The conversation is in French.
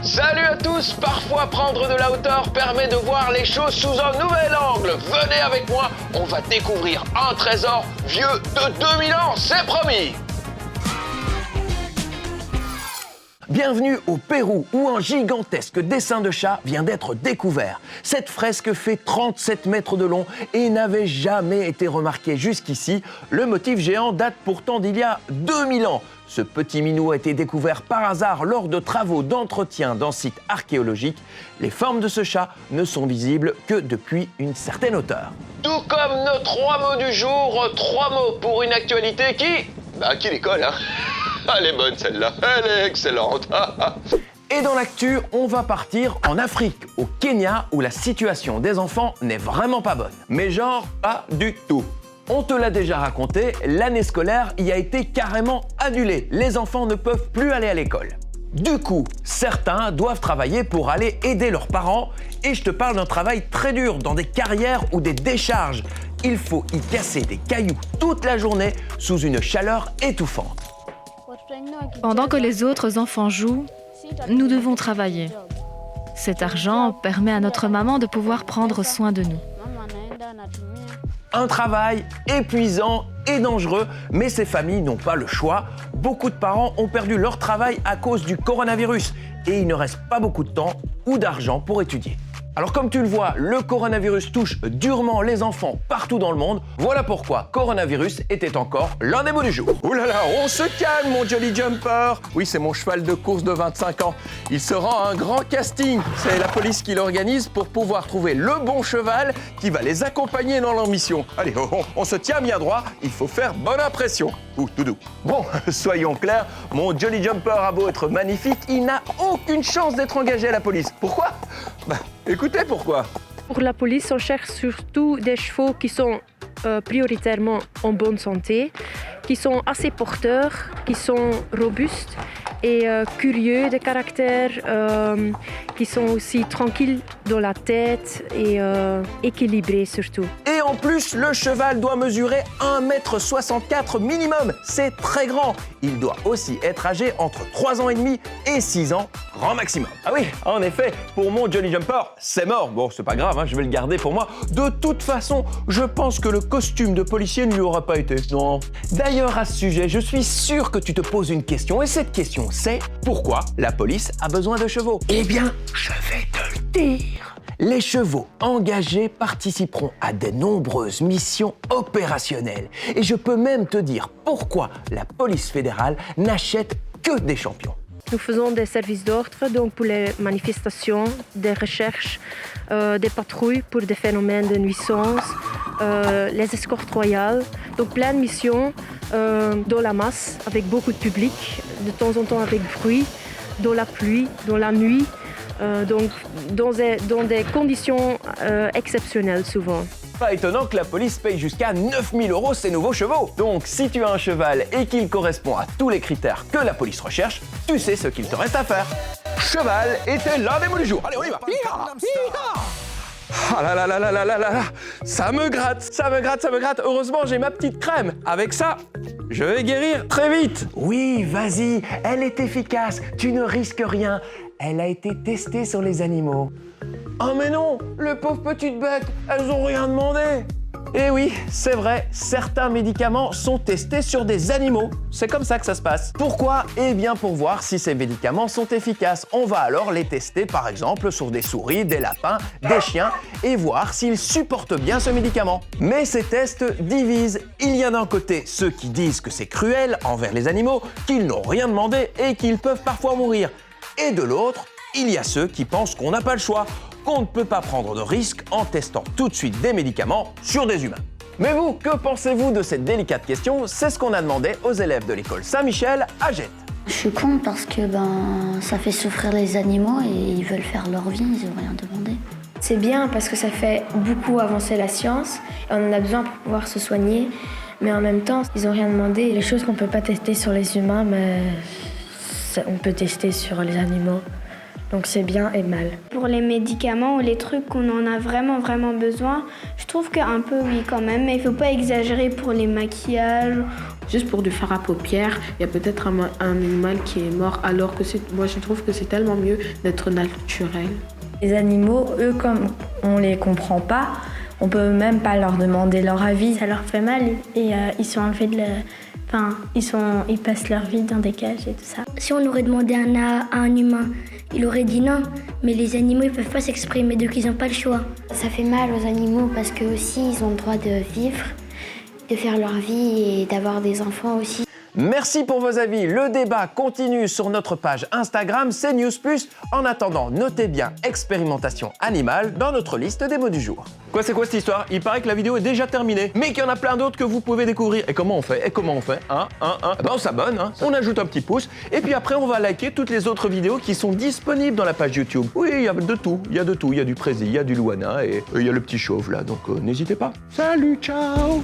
Salut à tous, parfois prendre de la hauteur permet de voir les choses sous un nouvel angle. Venez avec moi, on va découvrir un trésor vieux de 2000 ans, c'est promis. Bienvenue au Pérou, où un gigantesque dessin de chat vient d'être découvert. Cette fresque fait 37 mètres de long et n'avait jamais été remarquée jusqu'ici. Le motif géant date pourtant d'il y a 2000 ans. Ce petit minou a été découvert par hasard lors de travaux d'entretien d'un site archéologique. Les formes de ce chat ne sont visibles que depuis une certaine hauteur. Tout comme nos 3 mots du jour, 3 mots pour une actualité qui les colle, hein. Elle est bonne celle-là, elle est excellente. Et dans l'actu, on va partir en Afrique, au Kenya, où la situation des enfants n'est vraiment pas bonne. Mais genre, pas du tout. On te l'a déjà raconté, l'année scolaire y a été carrément annulée. Les enfants ne peuvent plus aller à l'école. Du coup, certains doivent travailler pour aller aider leurs parents. Et je te parle d'un travail très dur, dans des carrières ou des décharges. Il faut y casser des cailloux toute la journée sous une chaleur étouffante. Pendant que les autres enfants jouent, nous devons travailler. Cet argent permet à notre maman de pouvoir prendre soin de nous. Un travail épuisant et dangereux, mais ces familles n'ont pas le choix. Beaucoup de parents ont perdu leur travail à cause du coronavirus et il ne reste pas beaucoup de temps ou d'argent pour étudier. Alors comme tu le vois, le coronavirus touche durement les enfants partout dans le monde. Voilà pourquoi coronavirus était encore l'un des mots du jour. Ouh là là, on se calme mon Jolly Jumper. Oui, c'est mon cheval de course de 25 ans. Il se rend à un grand casting. C'est la police qui l'organise pour pouvoir trouver le bon cheval qui va les accompagner dans leur mission. Allez, on se tient bien droit, il faut faire bonne impression. Ouh, tout doux. Bon, soyons clairs, mon Jolly Jumper a beau être magnifique, il n'a aucune chance d'être engagé à la police. Pourquoi ? Écoutez pourquoi. Pour la police, on cherche surtout des chevaux qui sont prioritairement en bonne santé, qui sont assez porteurs, qui sont robustes et curieux de caractère, qui sont aussi tranquilles dans la tête et équilibrés surtout. Et en plus, le cheval doit mesurer 1,64 m minimum. C'est très grand. Il doit aussi être âgé entre 3 ans et demi et 6 ans, grand maximum. Ah oui, en effet, pour mon Jolly Jumper, c'est mort. Bon, c'est pas grave, hein, je vais le garder pour moi. De toute façon, je pense que le costume de policier ne lui aura pas été. Non. D'ailleurs, à ce sujet, je suis sûr que tu te poses une question. Et cette question, c'est pourquoi la police a besoin de chevaux ? Eh bien, je vais te le dire. Les chevaux engagés participeront à de nombreuses missions opérationnelles. Et je peux même te dire pourquoi la police fédérale n'achète que des champions. Nous faisons des services d'ordre donc pour les manifestations, des recherches, des patrouilles pour des phénomènes de nuisance, les escortes royales. Donc plein de missions dans la masse, avec beaucoup de public, de temps en temps avec bruit, dans la pluie, dans la nuit. Donc dans des conditions exceptionnelles souvent. Pas étonnant que la police paye jusqu'à 9 000 € ces nouveaux chevaux. Donc si tu as un cheval et qu'il correspond à tous les critères que la police recherche, tu sais ce qu'il te reste à faire. Cheval était l'un des mots du jour. Allez, on y va. Ah là là là là là là là, ça me gratte, ça me gratte, ça me gratte. Heureusement, j'ai ma petite crème. Avec ça, je vais guérir très vite. Oui, vas-y, elle est efficace. Tu ne risques rien. Elle a été testée sur les animaux. Oh mais non, les pauvres petites bêtes, elles ont rien demandé. Eh oui, c'est vrai, certains médicaments sont testés sur des animaux. C'est comme ça que ça se passe. Pourquoi ? Eh bien pour voir si ces médicaments sont efficaces. On va alors les tester par exemple sur des souris, des lapins, des chiens et voir s'ils supportent bien ce médicament. Mais ces tests divisent. Il y a d'un côté ceux qui disent que c'est cruel envers les animaux, qu'ils n'ont rien demandé et qu'ils peuvent parfois mourir. Et de l'autre, il y a ceux qui pensent qu'on n'a pas le choix, qu'on ne peut pas prendre de risques en testant tout de suite des médicaments sur des humains. Mais vous, que pensez-vous de cette délicate question ? C'est ce qu'on a demandé aux élèves de l'école Saint-Michel à Jette. Je suis contre parce que ça fait souffrir les animaux et ils veulent faire leur vie, ils n'ont rien demandé. C'est bien parce que ça fait beaucoup avancer la science et on en a besoin pour pouvoir se soigner. Mais en même temps, ils n'ont rien demandé. Les choses qu'on ne peut pas tester sur les humains, mais on peut tester sur les animaux. Donc c'est bien et mal. Pour les médicaments ou les trucs qu'on en a vraiment besoin, je trouve qu'un peu oui quand même, mais il ne faut pas exagérer pour les maquillages Juste pour du fard à paupières, il y a peut-être un animal qui est mort, alors que moi je trouve que c'est tellement mieux d'être naturel. Les animaux, eux, comme on les comprend pas, on peut même pas leur demander leur avis. Ça leur fait mal et ils sont enlevés de ils passent leur vie dans des cages et tout ça. Si on aurait demandé à un humain, il aurait dit non, mais les animaux ils peuvent pas s'exprimer, donc ils n'ont pas le choix. Ça fait mal aux animaux parce que aussi ils ont le droit de vivre, de faire leur vie et d'avoir des enfants aussi. Merci pour vos avis. Le débat continue sur notre page Instagram CNews+. En attendant, notez bien expérimentation animale dans notre liste des mots du jour. Quoi, c'est quoi cette histoire? Il paraît que la vidéo est déjà terminée, mais qu'il y en a plein d'autres que vous pouvez découvrir. Et comment on fait? Eh ben on s'abonne, on ajoute un petit pouce, et puis après on va liker toutes les autres vidéos qui sont disponibles dans la page YouTube. Oui, il y a de tout, il y a du Prési, il y a du Louana, et il y a le petit chauve là, donc n'hésitez pas. Salut, ciao!